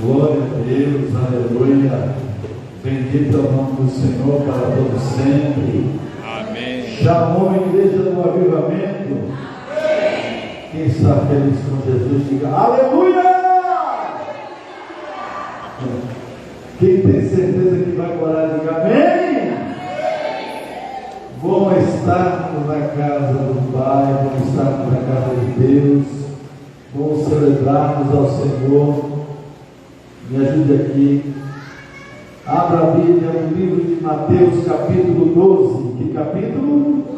Glória a Deus, aleluia. Bendito é o nome do Senhor para todo sempre. Amém. Chamou a igreja do avivamento. Amém. Quem está feliz com Jesus, diga aleluia. Quem tem certeza que vai morar, diga amém. Bom estarmos na casa do Pai, bom estarmos na casa de Deus, bom celebrarmos ao Senhor. Me ajude aqui. Abra a Bíblia no livro de Mateus, capítulo 12. Que capítulo? 12.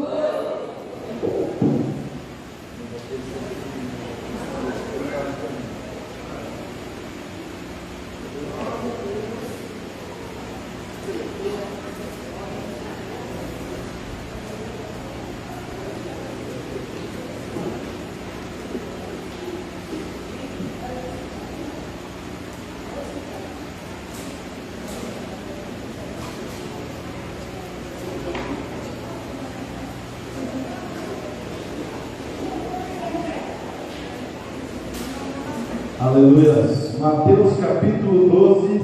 Aleluia. Mateus capítulo 12,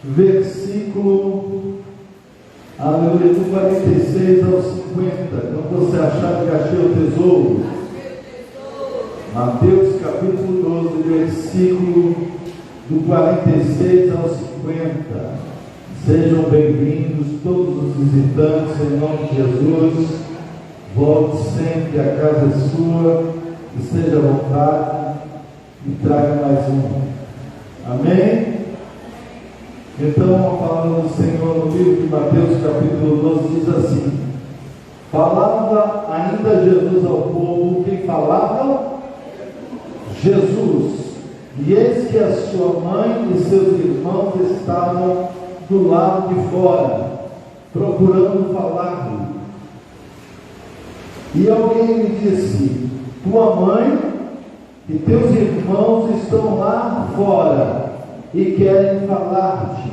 versículo, aleluia, do 46 ao 50. Quando você achar que achei o tesouro, Mateus capítulo 12, versículo do 46 ao 50. Sejam bem-vindos todos os visitantes em nome de Jesus. Volte sempre, a casa é sua, esteja à vontade e traga mais um. Amém? Então a palavra do Senhor no livro de Mateus capítulo 12 diz assim: falava ainda Jesus ao povo. Quem falava? Jesus. E eis que a sua mãe e seus irmãos estavam do lado de fora, procurando falar-lhe. E alguém lhe disse: tua mãe e teus irmãos estão lá fora e querem falar-te.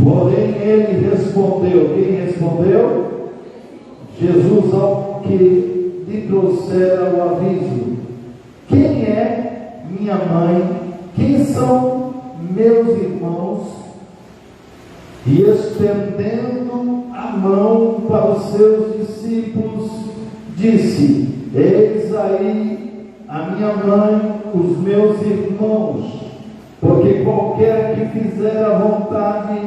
Porém ele respondeu. Quem respondeu? Jesus, ao que lhe trouxera o aviso: quem é minha mãe? Quem são meus irmãos? E estendendo a mão para os seus discípulos, disse: eis aí a minha mãe, os meus irmãos, porque qualquer que fizer a vontade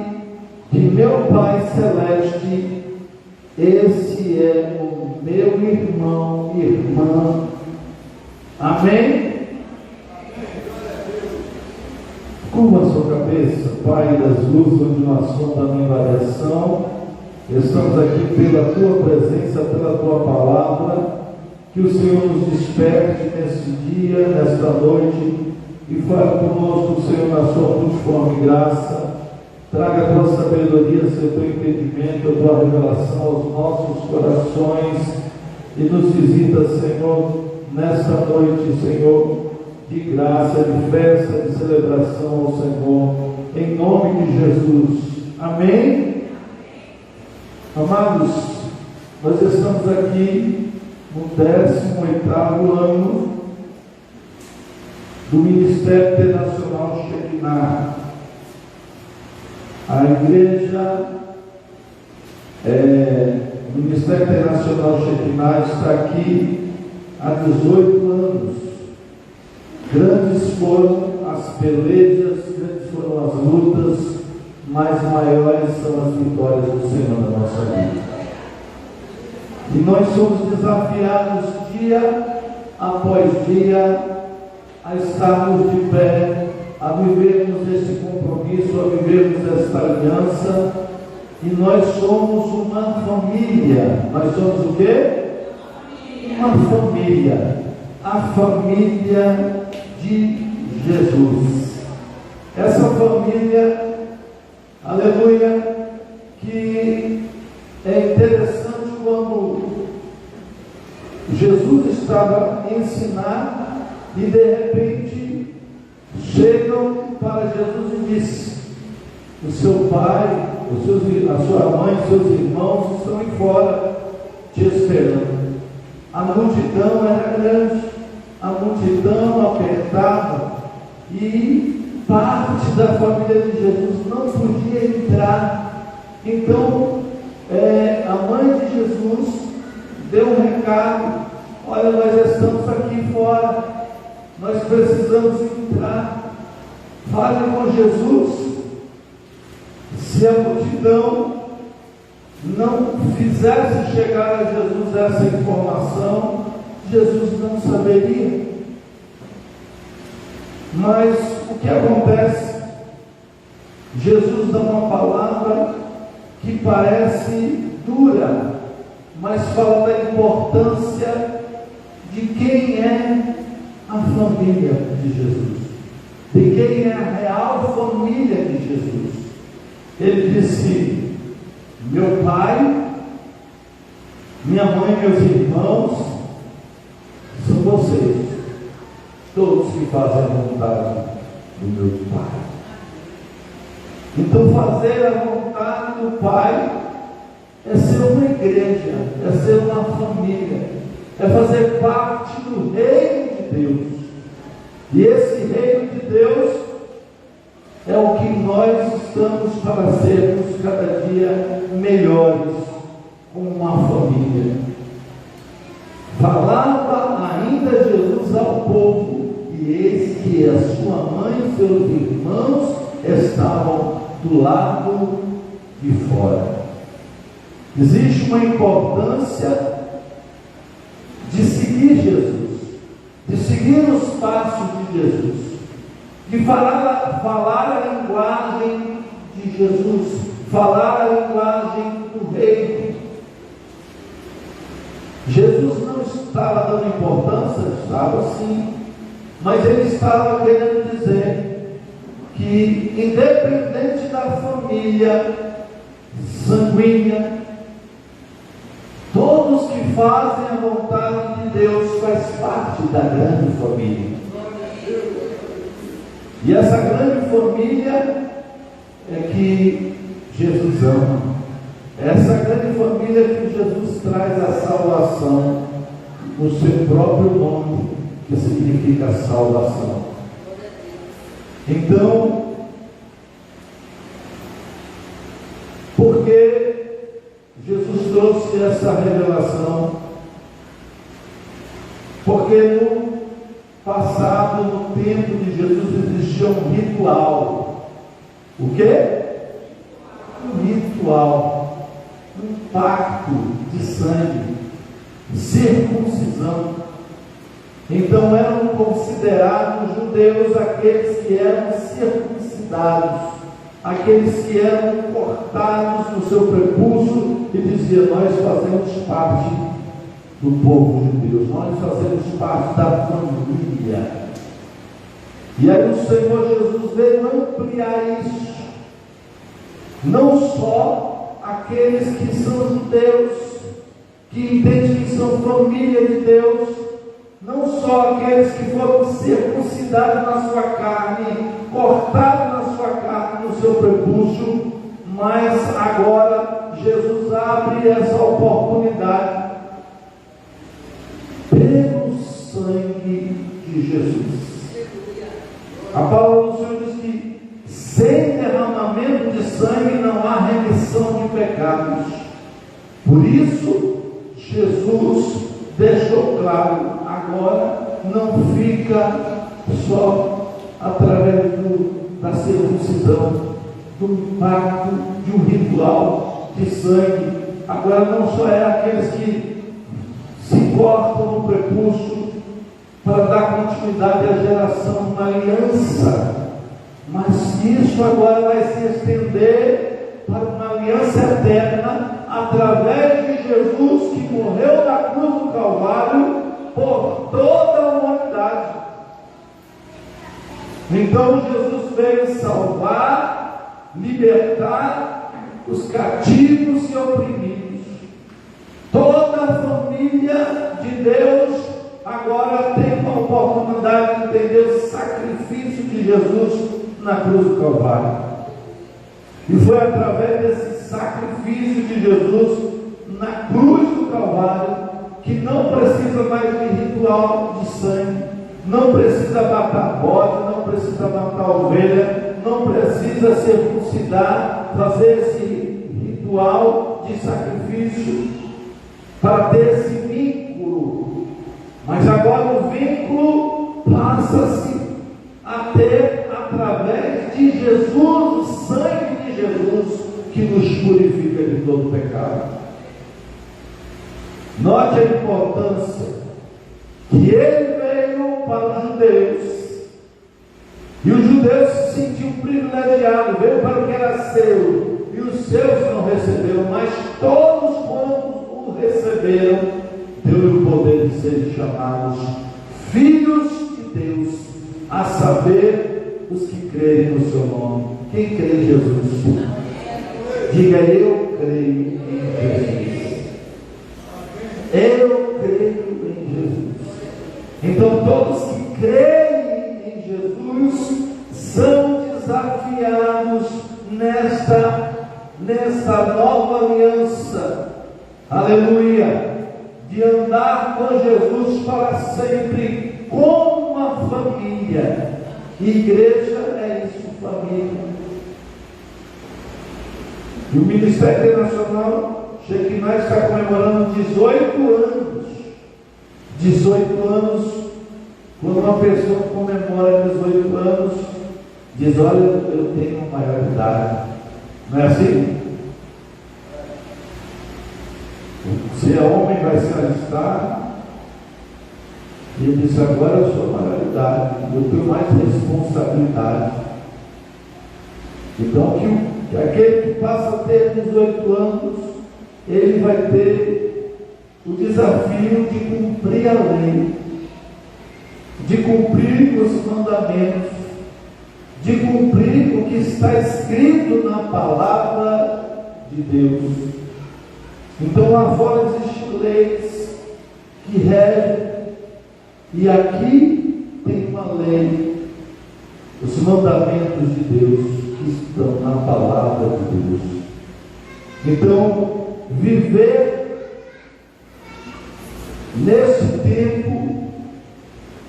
de meu Pai Celeste, esse é o meu irmão e irmã. Amém? Curva a sua cabeça, Pai das luzes, continuação da minha variação. Estamos aqui pela tua presença, pela tua palavra. Que o Senhor nos desperte nesse dia, nesta noite, e fale conosco, Senhor, na sua multiforme graça. Traga a tua sabedoria, seu teu entendimento, a tua revelação aos nossos corações, e nos visita, Senhor, nesta noite, Senhor, de graça, de festa, de celebração ao Senhor, em nome de Jesus. Amém? Amados, nós estamos aqui no 18º ano do Ministério Internacional Shekinah. A igreja, o Ministério Internacional Shekinah está aqui há 18 anos. Grandes foram as pelejas, grandes foram as lutas, mas maiores são as vitórias do Senhor na nossa vida. E nós somos desafiados dia após dia a estarmos de pé, a vivermos esse compromisso, a vivermos esta aliança. E nós somos uma família. Nós somos o quê? Uma família. A família de Jesus. Essa família, aleluia, que é interessante quando Jesus estava a ensinar e de repente chegam para Jesus e dizem: o seu pai, a sua mãe, seus irmãos estão aí fora te esperando. A multidão era grande, a multidão apertava e parte da família de Jesus não podia entrar. Então, a mãe de Jesus deu um recado: olha, nós estamos aqui fora, nós precisamos entrar, fale com Jesus. Se a multidão não fizesse chegar a Jesus essa informação, Jesus não saberia. Mas o que acontece? Jesus dá uma palavra que parece dura, mas fala da importância de quem é a família de Jesus, de quem é a real família de Jesus. Ele disse: meu pai, minha mãe, meus irmãos, são vocês, todos que fazem a vontade do meu Pai. Então, fazer a vontade do Pai é ser uma igreja, é ser uma família, é fazer parte do reino de Deus. E esse reino de Deus é o que nós estamos para sermos cada dia melhores, como uma família. Falava ainda Jesus ao povo, e eis que a sua mãe e seus irmãos estavam do lado de fora. Existe uma importância de seguir Jesus, de seguir os passos de Jesus, de falar a linguagem de Jesus, falar a linguagem do reino. Jesus não estava dando importância, estava sim, mas ele estava querendo dizer que, independente da família sanguínea, todos que fazem a vontade de Deus faz parte da grande família. E essa grande família é que Jesus ama. Essa grande família que Jesus traz a salvação no seu próprio nome, que significa salvação. Então, porque Jesus trouxe essa revelação? Porque no passado, no tempo de Jesus, existia um ritual. O quê? Um ritual, um pacto de sangue, circuncisão. Então eram considerados judeus aqueles que eram circuncidados, aqueles que eram cortados no seu prepúcio, e dizia: nós fazemos parte do povo de Deus, nós fazemos parte da família. E aí o Senhor Jesus veio ampliar isso. Não só aqueles que são judeus, que entendem que são família de Deus, não só aqueles que foram circuncidados na sua carne, cortados na sua carne, no seu prepúcio, mas agora Jesus abre essa oportunidade pelo sangue de Jesus. A palavra do Senhor diz que sem derramamento de sangue não há remissão de pecados. Por isso, Jesus deixou claro: agora não fica só através da circuncisão, do pacto, de um ritual de sangue. Agora não só é aqueles que se cortam no prepúcio para dar continuidade à geração da aliança, mas isso agora vai se estender para uma aliança eterna através de Jesus, que morreu na cruz do Calvário por toda a humanidade. Então Jesus veio salvar, libertar os cativos e oprimidos. Toda a família de Deus agora tem a oportunidade de entender o sacrifício de Jesus na cruz do Calvário. E foi através desse sacrifício de Jesus na cruz do Calvário que não precisa mais de ritual de sangue, não precisa matar bode, não precisa matar ovelha, não precisa circuncidar, fazer esse ritual de sacrifício para ter esse vínculo. Mas agora o vínculo passa-se a ter através de Jesus, o sangue de Jesus, que nos purifica de todo pecado. Note a importância que ele veio para os judeus, e os judeus se sentiam privilegiados, veio para o que era seu, e os seus não receberam, mas todos quantos o receberam, deu-lhe o poder de serem chamados filhos de Deus, a saber, os que creem no seu nome. Quem crê em Jesus? Diga: eu creio em Jesus. Eu creio em Jesus. Então todos que creem em Jesus são desafiados nesta nova aliança, aleluia, de andar com Jesus para sempre como uma família. Igreja é isso, família. E o Ministério Internacional Shekinah está comemorando 18 anos. 18 anos, quando uma pessoa comemora 18 anos, diz: olha, eu tenho uma maioridade. Não é assim? Se é homem, vai se alistar. E ele disse: agora eu sou maioridade, eu tenho mais responsabilidade. Então, que aquele que passa a ter 18 anos, ele vai ter o desafio de cumprir a lei, de cumprir os mandamentos, de cumprir o que está escrito na palavra de Deus. Então lá fora existem leis que regem, e aqui tem uma lei, os mandamentos de Deus que estão na palavra de Deus. Então, viver nesse tempo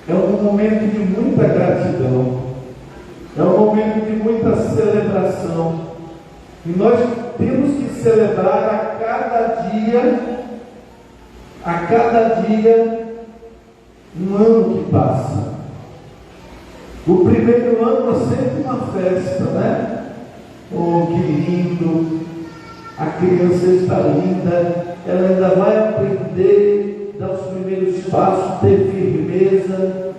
é um momento de muita gratidão, é um momento de muita celebração, e nós temos que celebrar a cada dia um ano que passa. O primeiro ano é sempre uma festa, né? Oh, que lindo! A criança está linda, ela ainda vai aprender, dar os primeiros passos, ter firmeza,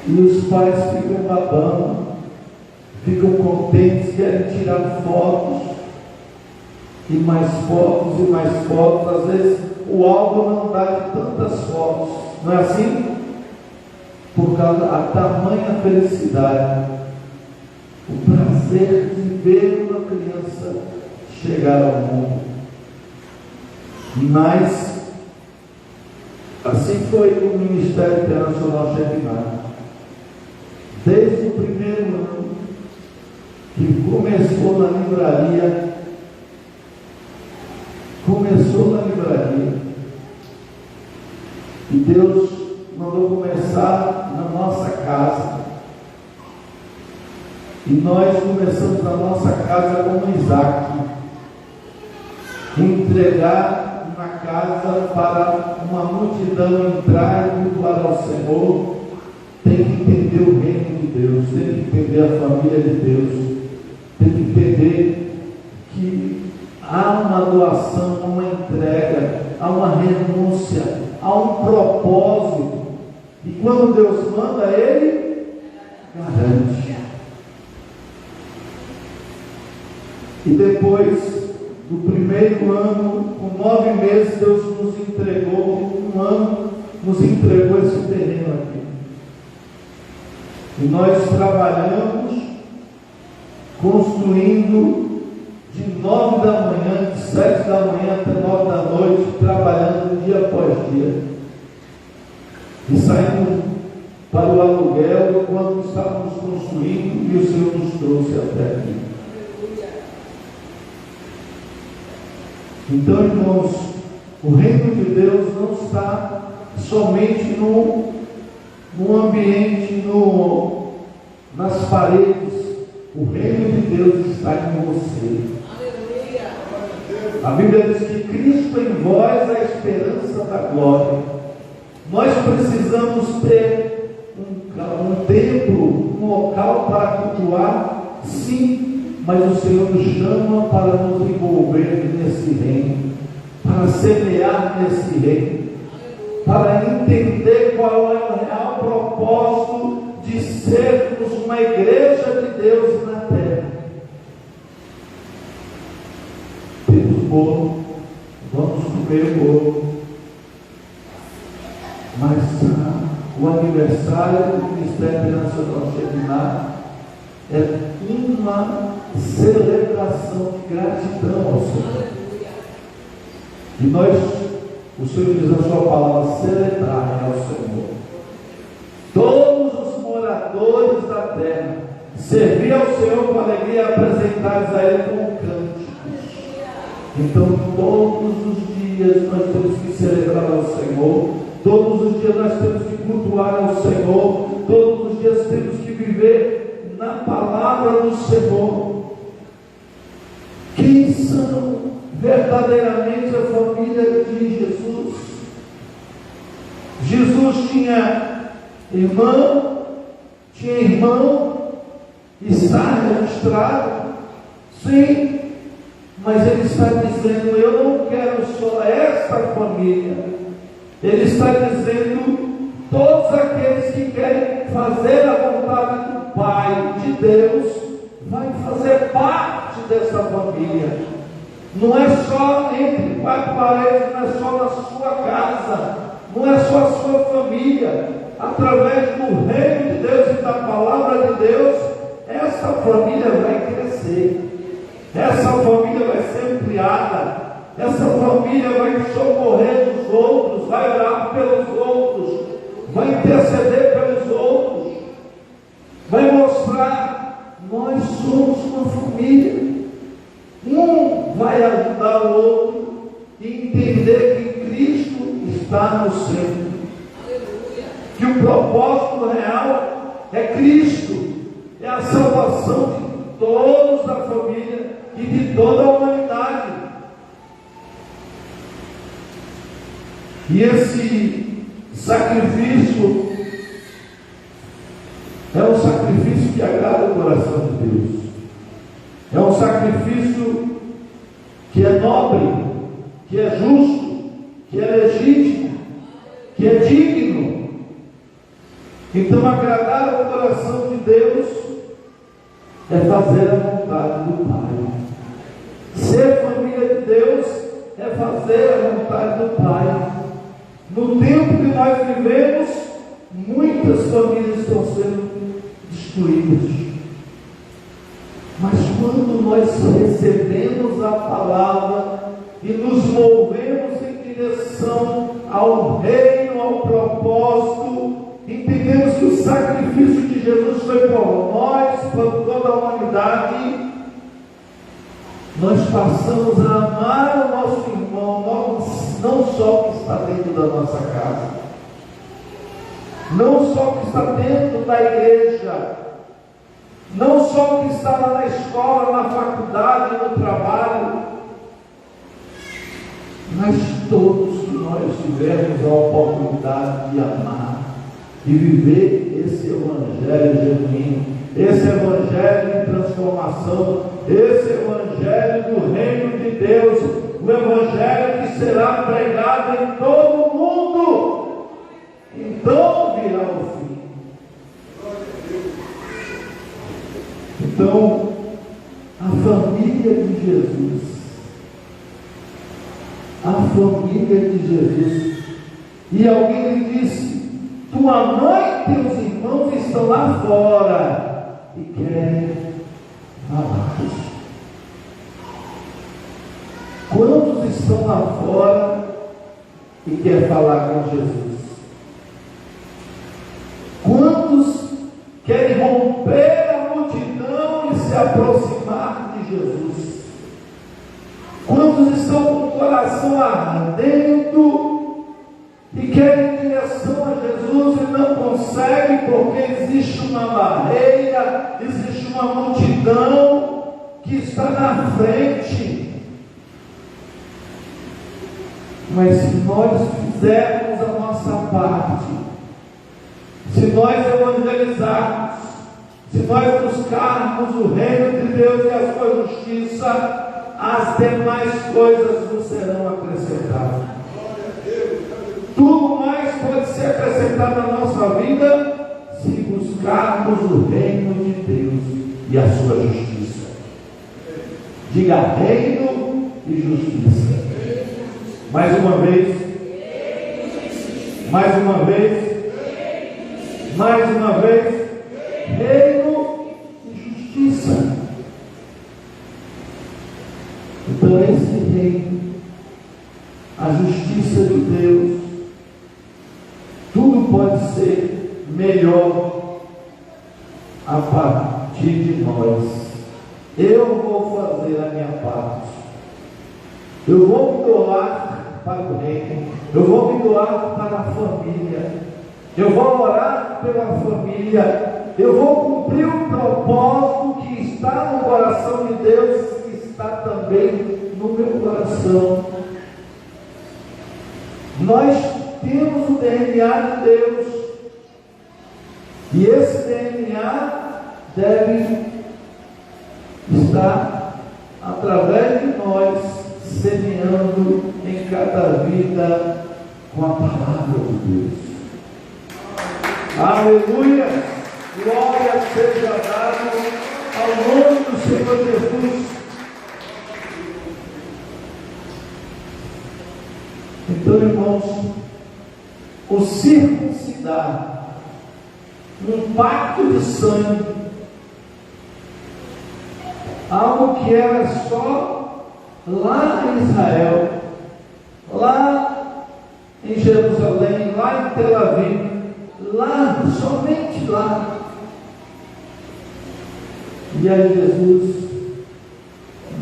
e os pais ficam babando, ficam contentes, querem tirar fotos, e mais fotos, e mais fotos. Às vezes o álbum não dá de tantas fotos, não é assim? Por causa da tamanha felicidade, o prazer de ver uma criança chegar ao mundo. Mas assim foi o Ministério Internacional Shekinah. Desde o primeiro ano que começou na livraria, e Deus mandou começar na nossa casa, e nós começamos na nossa casa como Isaac, entregar uma casa para uma multidão entrar e cultuar ao Senhor. Tem que entender o reino de Deus, tem que entender a família de Deus, tem que entender que há uma doação, uma entrega, há uma renúncia, há um propósito, e quando Deus manda, Ele garante. E depois do primeiro ano, com 9 meses, Deus nos entregou, um ano, nos entregou esse terreno aqui. E nós trabalhamos, construindo de 9 da manhã, de 7 da manhã até 9 da noite, trabalhando dia após dia. E saímos para o aluguel enquanto estávamos construindo, e o Senhor nos trouxe até aqui. Então, irmãos, o reino de Deus não está somente no ambiente, nas paredes. O reino de Deus está em você. A Bíblia diz que Cristo em vós é a esperança da glória. Nós precisamos ter um templo, um local para cultuar, sim, mas o Senhor nos chama para nos envolver nesse reino, para semear nesse reino, para entender qual é o real propósito de sermos uma igreja de Deus na terra. Temos bolo, vamos comer bolo, mas o aniversário do Ministério Nacional Shekinah é uma celebração de gratidão ao Senhor. E nós, o Senhor diz na sua palavra, celebrar ao Senhor. Todos os moradores da terra, servir ao Senhor com alegria e apresentar-se a Ele com cânticos. Então, todos os dias nós temos que celebrar ao Senhor, todos os dias nós temos que cultuar ao Senhor, todos os dias temos que viver na palavra do Senhor. Quem são verdadeiramente a família de Jesus? Jesus tinha irmão, está registrado, sim, mas ele está dizendo, eu não quero só esta família. Ele está dizendo, todos aqueles que querem fazer a vontade do Pai, de Deus, vai fazer parte dessa família. Não é só entre quatro paredes, não é só na sua casa, não é só a sua família. Através do reino de Deus e da palavra de Deus, essa família vai crescer, essa família vai ser ampliada, essa família vai socorrer os outros, vai orar pelos outros, vai interceder pelos outros, vai mostrar, nós somos uma família. Um vai ajudar o outro e entender que Cristo está no centro, que o propósito real é Cristo, é a salvação de todos da família e de toda a humanidade. E esse sacrifício é um sacrifício que agrada o coração de Deus, é um sacrifício que é nobre, que é justo, que é legítimo, que é digno. Então, agradar o coração de Deus é fazer a vontade do Pai. Ser família de Deus é fazer a vontade do Pai. No tempo que nós vivemos, muitas famílias estão sendo destruídas. Mas quando nós recebemos a palavra e nos movemos em direção ao reino, ao propósito, entendemos que o sacrifício de Jesus foi por nós, por toda a humanidade, nós passamos a amar o nosso irmão, não só o que está dentro da nossa casa, não só o que está dentro da igreja, não só o que está lá na escola, na faculdade, no trabalho, mas todos que nós tivermos a oportunidade de amar e viver esse evangelho genuíno, esse evangelho de transformação, esse evangelho do reino de Deus, o evangelho que será pregado em todo o mundo. Então virá o fim. Então, a família de Jesus, a família de Jesus, e alguém lhe disse, tua mãe e teus irmãos estão lá fora e querem falar. Quantos estão lá fora e querem falar com Jesus? Quantos querem romper a multidão e se aproximar de Jesus? Quantos estão com o coração ardendo e e quer ir em direção a Jesus e não consegue porque existe uma barreira, existe uma multidão que está na frente. Mas se nós fizermos a nossa parte, se nós evangelizarmos, se nós buscarmos o reino de Deus e a sua justiça, as demais coisas nos serão acrescentadas. Tudo mais pode ser acrescentado na nossa vida se buscarmos o reino de Deus e a sua justiça. Diga reino e justiça. Mais uma vez. Mais uma vez. Mais uma vez. Reino e justiça. Então esse reino, a justiça de Deus, tudo pode ser melhor a partir de nós. Eu vou fazer a minha parte. Eu vou me doar para o reino. Eu vou me doar para a família. Eu vou orar pela família. Eu vou cumprir o propósito que está no coração de Deus, que está também no meu coração. Nós temos o DNA de Deus, e esse DNA deve estar através de nós, semeando em cada vida com a palavra de Deus. Aleluia! Glória seja dada ao nome do Senhor Jesus. Então, irmãos, o circuncidar, um pacto de sangue, algo que era só lá em Israel, lá em Jerusalém, lá em Tel Aviv, lá, somente lá. E aí Jesus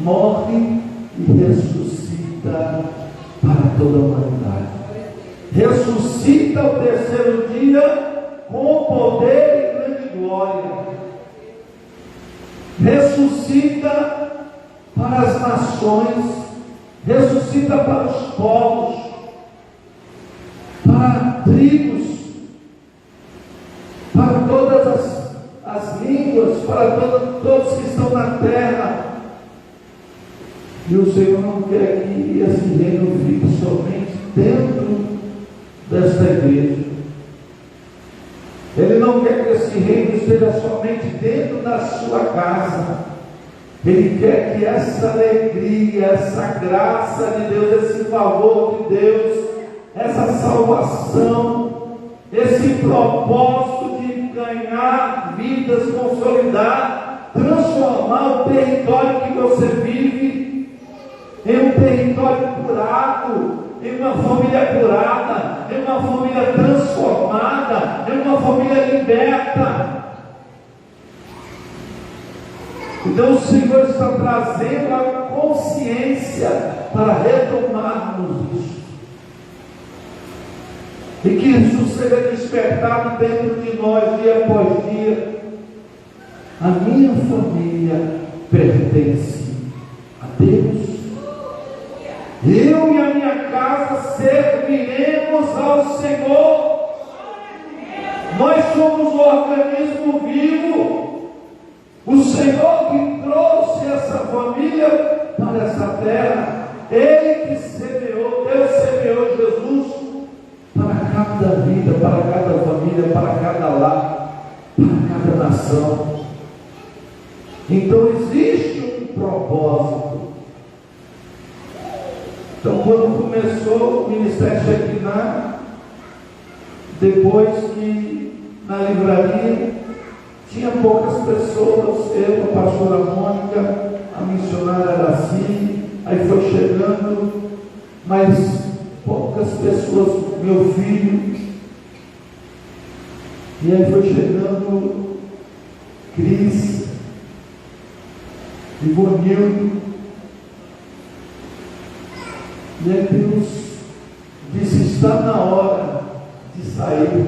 morre e ressuscita para toda a humanidade. Ressuscita ao terceiro dia com poder e grande glória. Ressuscita para as nações, ressuscita para os povos, para tribos, para todas as línguas, para todos que estão na terra. E o Senhor não quer que esse reino fique somente dentro desta igreja. Ele não quer que esse reino esteja somente dentro da sua casa. Ele quer que essa alegria, essa graça de Deus, esse favor de Deus, essa salvação, esse propósito de ganhar vidas, consolidar, transformar o território que você vive em um território curado, em uma família curada, em uma família transformada, em uma família liberta. Então o Senhor está trazendo a consciência para retomarmos isso. E que isso seja despertado dentro de nós dia após dia. A minha família pertence a Deus. Eu e a minha casa serviremos ao Senhor. Nós somos um organismo vivo. O Senhor que trouxe essa família para essa terra, Ele que semeou, Deus semeou Jesus para cada vida, para cada família, para cada lar, para cada nação. Então existe um propósito. Então, quando começou o ministério Shekinah, depois que na livraria tinha poucas pessoas, eu, a pastora Mônica, a missionária Araci, aí foi chegando, mas poucas pessoas, meu filho, e aí foi chegando Cris, Ivonildo. E aí Deus disse: está na hora sair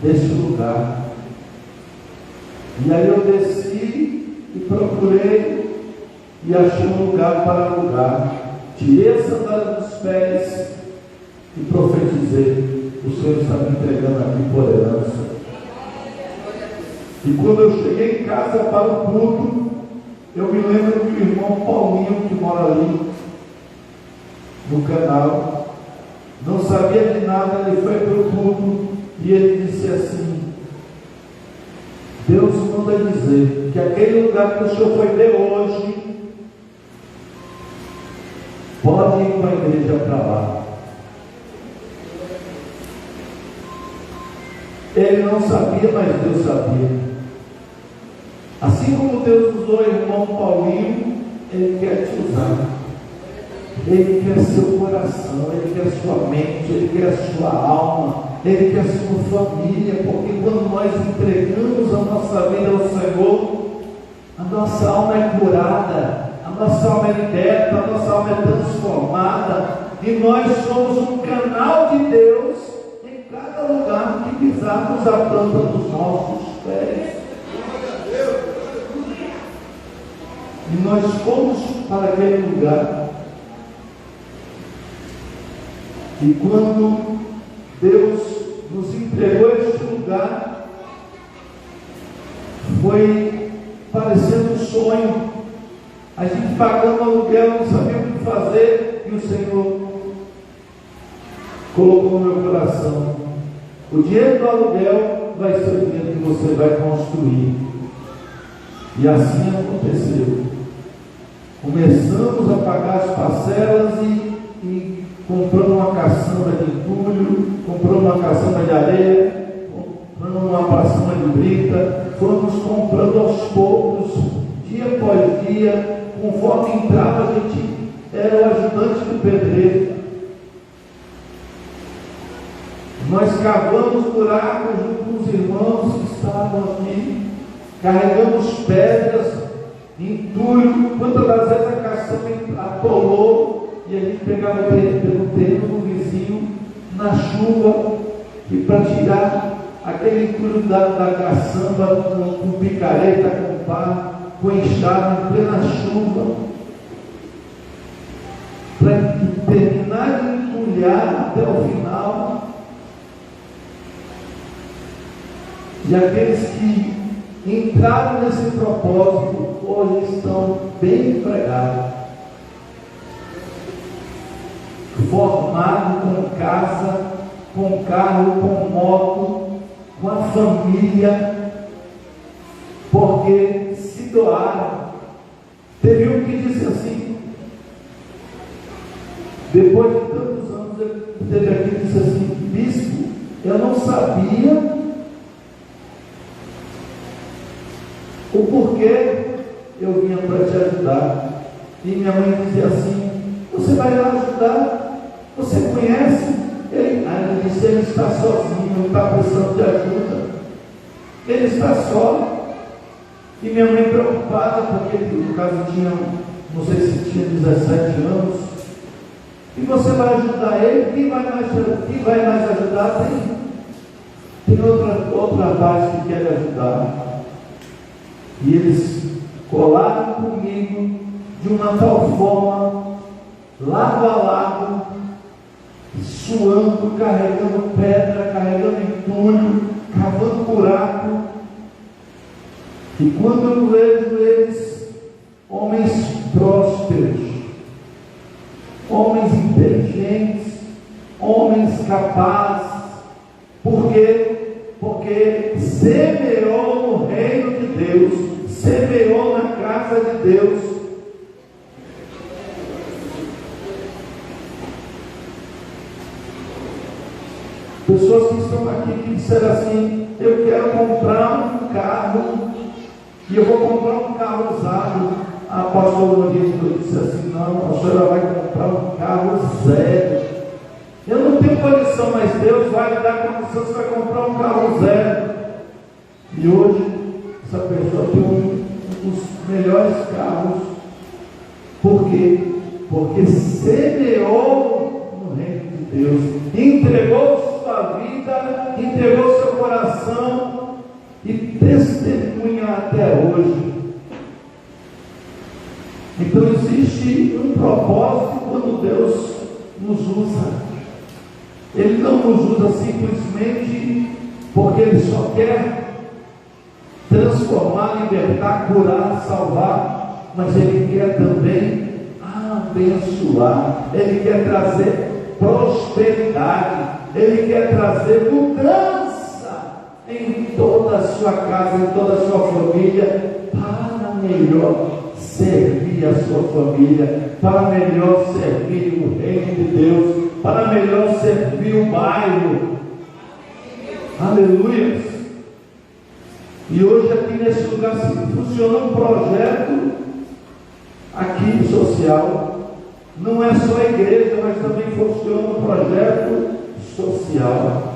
desse lugar. E aí eu desci e procurei e achei um lugar para alugar. Tirei a sandália dos pés e profetizei: o Senhor está me entregando aqui por herança. E quando eu cheguei em casa para o culto, eu me lembro que o irmão Paulinho, que mora ali no canal, não sabia de nada, ele foi para o culto e ele disse assim: Deus manda dizer que aquele lugar que o senhor foi ver hoje, pode ir para a igreja para lá. Ele não sabia, mas Deus sabia. Assim como Deus usou o irmão Paulinho, Ele quer te usar. Ele quer seu coração, Ele quer sua mente, Ele quer sua alma, Ele quer sua família, porque quando nós entregamos a nossa vida ao Senhor, a nossa alma é curada, a nossa alma é liberta, a nossa alma é transformada, e nós somos um canal de Deus em cada lugar que pisarmos a planta dos nossos pés. E nós fomos para aquele lugar. E quando Deus nos entregou este lugar, foi parecendo um sonho. A gente pagando aluguel, não sabia o que fazer, e o Senhor colocou no meu coração: o dinheiro do aluguel vai ser o dinheiro que você vai construir. E assim aconteceu. Começamos a pagar as parcelas e compramos uma caçamba de entulho, compramos uma caçamba de areia, compramos uma caçamba de brita, fomos comprando aos poucos, dia após dia, conforme entrava, a gente era o ajudante do pedreiro. Nós cavamos buracos junto com os irmãos que estavam aqui, carregamos pedras, entulho. Quantas das vezes a caçamba atolou e a gente pegava pelo terreno do vizinho na chuva, e para tirar aquele entulho da caçamba com picareta, com pá, com enxada, em plena chuva, para terminar de entulhar até o final. E aqueles que entraram nesse propósito hoje estão bem empregados, formados, com casa, com carro, com moto, com a família, porque se doaram. Teve um que disse assim, depois de tantos anos, ele teve aqui e disse assim: bispo, eu não sabia o porquê eu vinha para te ajudar. E minha mãe dizia assim: você vai lá ajudar? Você conhece? Ele disse: ele está sozinho, não está precisando de ajuda. Ele está só. E minha mãe preocupada, porque ele, no caso, tinha, não sei se tinha 17 anos. E você vai ajudar ele? Quem vai mais ajudar? Tem outra base que quer ajudar. E eles colaram comigo de uma tal forma, lado a lado, suando, carregando pedra, carregando entulho, cavando buraco. E quando eu vejo eles, homens prósperos, homens inteligentes, homens capazes, porque semeou no reino de Deus, semeou na casa de Deus. Pessoas que estão aqui que disseram assim: eu quero comprar um carro, e eu vou comprar um carro usado. A pastora Lorita disse assim: não, a senhora vai comprar um carro zero. Eu não tenho condição, mas Deus vai lhe dar condição, você vai comprar um carro zero. E hoje essa pessoa tem um dos melhores carros. Por quê? Porque semeou no reino de Deus, entregou sua vida, entregou seu coração e testemunha até hoje. Então existe um propósito quando Deus nos usa. Ele não nos usa simplesmente porque Ele só quer transformar, libertar, curar, salvar, mas Ele quer também abençoar, Ele quer trazer prosperidade, Ele quer trazer mudança em toda a sua casa, em toda a sua família, para melhor servir a sua família, para melhor servir o reino de Deus, para melhor servir o bairro. Aleluia! E hoje aqui nesse lugar funciona um projeto aqui social. Não é só a igreja, mas também funciona um projeto social.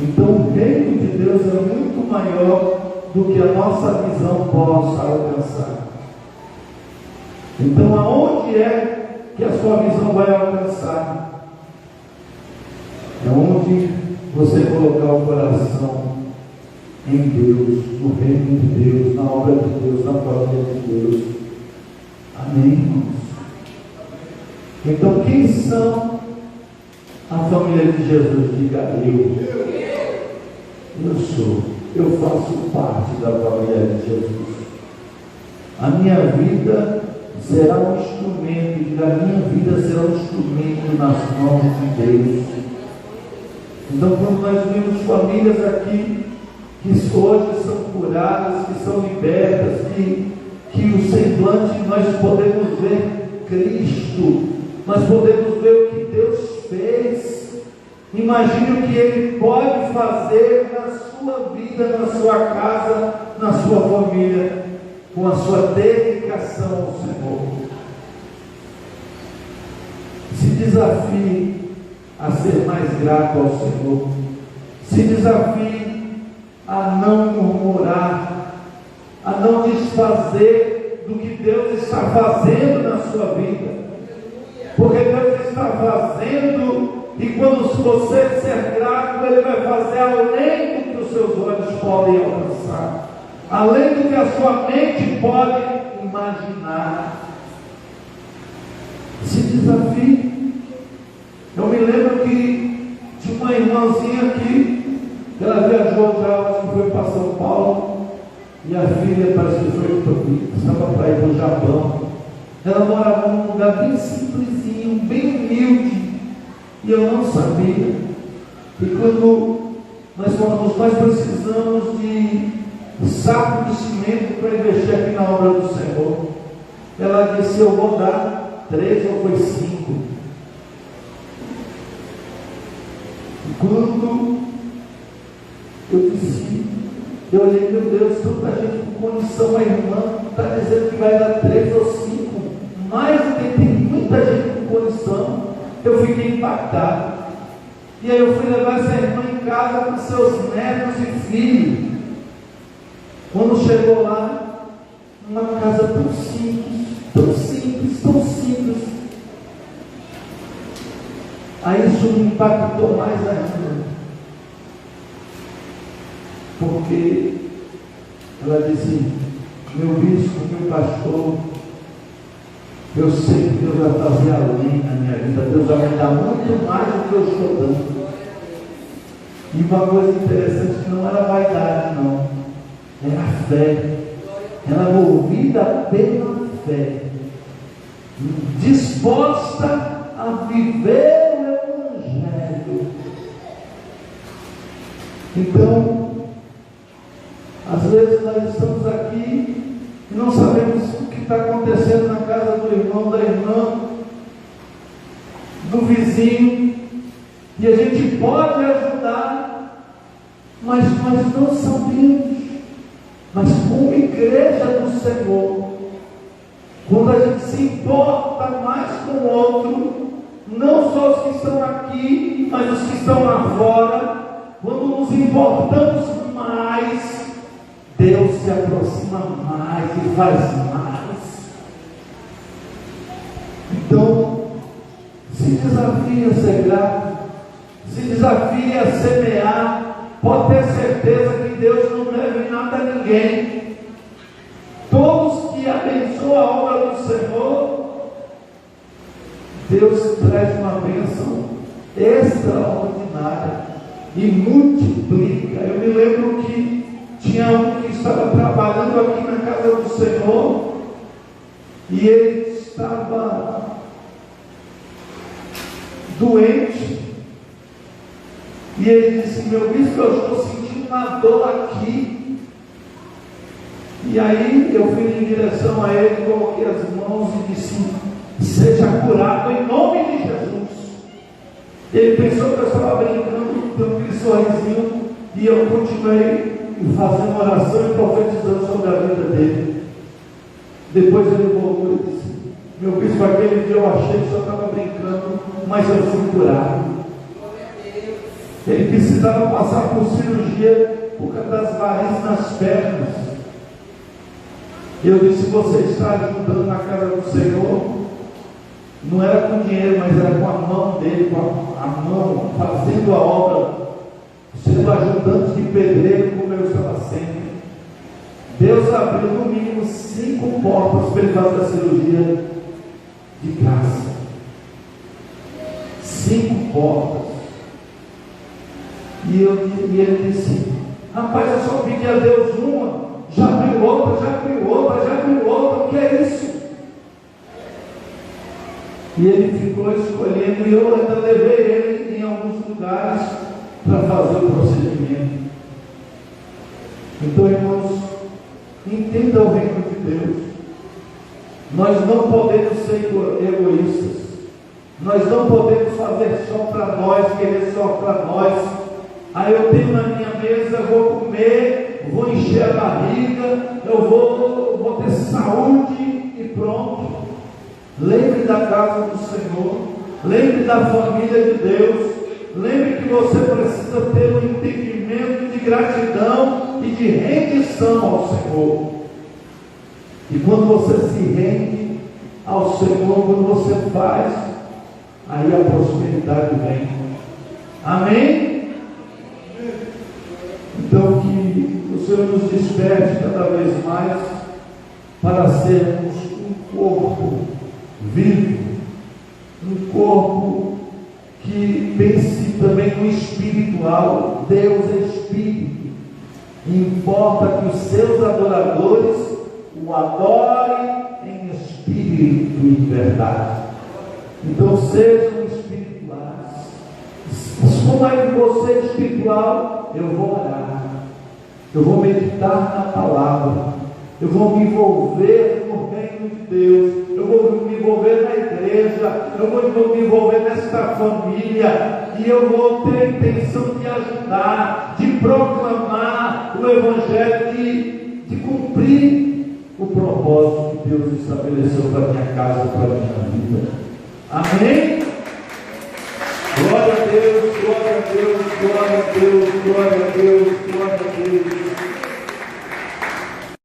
Então o reino de Deus é muito maior do que a nossa visão possa alcançar. Então aonde é que a sua visão vai alcançar? É onde você colocar o coração em Deus, no reino de Deus, na obra de Deus, na família de Deus. Amém, irmãos? Então quem são a família de Jesus? Diga eu sou. Eu faço parte da família de Jesus. A minha vida será um instrumento, a minha vida será um instrumento nas mãos de Deus. Então, quando nós vemos famílias aqui que hoje são curadas, que são libertas, que o semblante nós podemos ver Cristo, nós podemos ver o que Deus fez. Imagine o que Ele pode fazer na sua vida, na sua casa, na sua família, com a sua dedicação ao Senhor. Se desafie a ser mais grato ao Senhor. Se desafie a não murmurar, a não desfazer do que Deus está fazendo na sua vida. Porque Deus está fazendo. E quando você ser grato, Ele vai fazer além do que os seus olhos podem alcançar, além do que a sua mente pode imaginar. Se desafie. Eu me lembro que de uma irmãzinha aqui, ela viajou já, acho que foi para São Paulo, e a filha parece que estava para ir para o Japão. Ela morava num lugar bem simplesinho, bem humilde. E eu não sabia. E quando nós falamos, nós precisamos de saco de cimento para investir aqui na obra do Senhor. Ela disse, eu vou dar 3 ou foi 5. E quando eu disse, eu olhei, meu Deus, tanta gente com condição, a irmã está dizendo que vai dar 3 ou 5. Mais do que tem muita gente com condição. Eu fiquei impactado. E aí eu fui levar essa irmã em casa com seus netos e filhos. Quando chegou lá, uma casa tão simples, tão simples, tão simples. Aí isso me impactou mais ainda. Porque ela disse, meu bispo, meu pastor, eu sei que Deus vai fazer além na minha vida. Deus vai me dar muito mais do que eu estou dando. E uma coisa interessante, que não era vaidade, não. Era fé. Era movida pela fé. Disposta a viver o Evangelho. Então, às vezes nós estamos aqui e não sabemos o que está acontecendo na casa do irmão, da irmã, do vizinho, e a gente pode ajudar, mas nós não sabemos. Mas como igreja do Senhor, quando a gente se importa mais com o outro, não só os que estão aqui, mas os que estão lá fora, quando nos importamos mais, Deus se aproxima mais e faz mais. Então, se desafie a ser grato, se desafie a semear, pode ter certeza que Deus não deve nada a ninguém. Todos que abençoam a obra do Senhor, Deus traz uma bênção extraordinária e multiplica. Eu me lembro que tinha um que estava trabalhando aqui na casa do Senhor e ele estava doente. E ele disse: meu bispo, eu estou sentindo uma dor aqui. E aí eu fui em direção a ele, coloquei as mãos e disse: seja curado em nome de Jesus. Ele pensou que eu estava brincando, deu aquele sorrisinho, e eu continuei fazendo oração e profetizando sobre a vida dele. Depois ele voltou e disse: meu bispo, aquele dia eu achei que o senhor estava brincando, mas eu fui curado. Ele precisava passar por cirurgia por causa das varizes nas pernas. Eu disse: você está ajudando na casa do Senhor? Não era com dinheiro, mas era com a mão dele, com a mão, fazendo a obra, sendo ajudante de pedreiro, como eu estava sendo. Deus abriu no mínimo 5 portas para ele fazer a cirurgia de graça. 5 portas. E ele disse: rapaz, eu só pedi a Deus uma, já abriu outra, já abriu outra, já abriu outra, o que é isso? E ele ficou escolhendo, e eu ainda levei ele em alguns lugares para fazer o procedimento. Então, irmãos, entenda o reino de Deus. Nós não podemos ser egoístas. Nós não podemos fazer só para nós, querer só para nós. Aí eu tenho na minha mesa, eu vou comer, vou encher a barriga, eu vou ter saúde e pronto. Lembre da casa do Senhor, lembre da família de Deus, lembre que você precisa ter um entendimento de gratidão e de rendição ao Senhor. E quando você se rende ao Senhor, quando você faz, aí a prosperidade vem. Amém? Então que o Senhor nos desperte cada vez mais para sermos um corpo vivo, um corpo que pense também no espiritual. Deus é espírito, e importa que os seus adoradores o adorem em espírito e em verdade. Então sejam espirituais. Como é que você é espiritual? Eu vou orar, eu vou meditar na palavra, eu vou me envolver no reino de Deus, eu vou me envolver na igreja, eu vou me envolver nesta família, e eu vou ter a intenção de ajudar, de proclamar o Evangelho, de cumprir o propósito que Deus estabeleceu para a minha casa, para a minha vida. Amém? Glória a Deus, glória a Deus, glória a Deus, glória a Deus, glória a Deus.